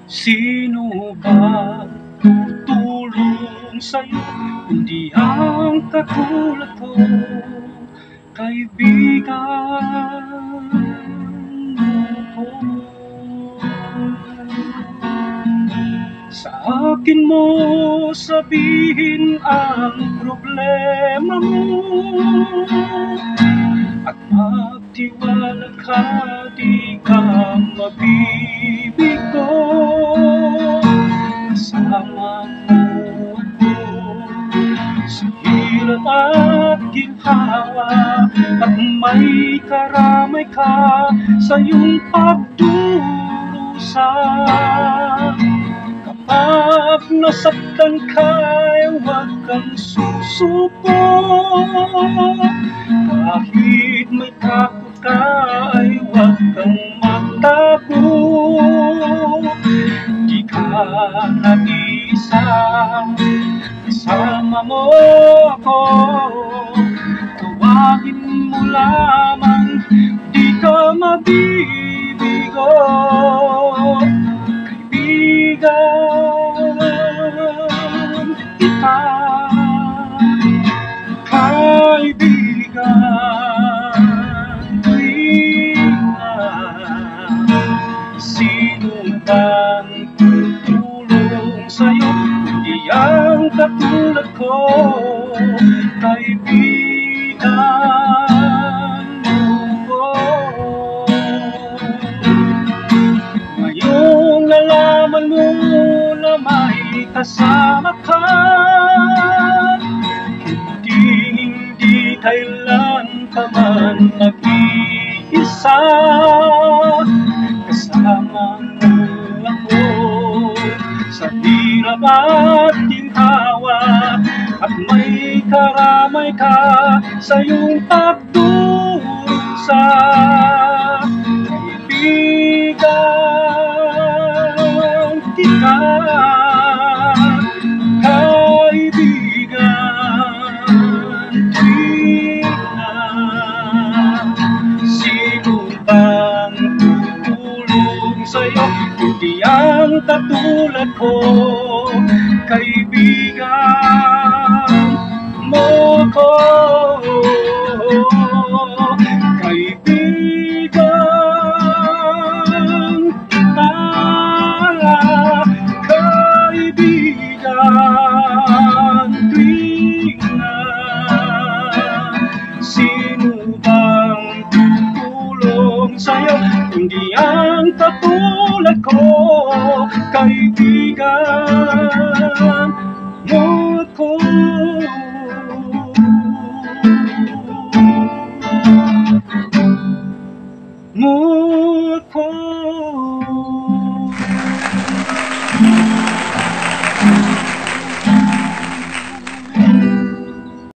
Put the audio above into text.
Sino ba tutulong sa'yo? Hindi ang katulad ko, kaibigan mo ko. Sa akin mo sabihin ang problema mo, at magtiwala ka, di ka mabibigo. Kasama mo ako sa hirap at ginhawa, at may karamay ka sa iyong pagdurusa. Kapag nasaktan ka, huwag kang susuko. Kahit may takot ka, ay huwag kang magtago. Di ka nag-iisa, kasama mo ako. Tawagin mo lamang, di ka mabibigo. Kaibigan kita, kaibigan kita. Sino bang tutulong sa'yo? Hindi ang katulad ko, kaibigan mo ko. Ngayong nalaman mo na may kasama ka, hindi kailan pa man mag-iisa. Kasama mo ako sa hirap at ginhawa, at may karamay ka sa iyong pagdurusa. Kaibigan kita, kaibigan kita. Sino bang tutulong sa'yo? Hindi ang katulad ko, kaibigan mo ko. Kaibigan kita, kaibigan kita. Sino bang tutulong sa'yo? Hindi ang katulad ko, kaibigan mo ko. Mo ko.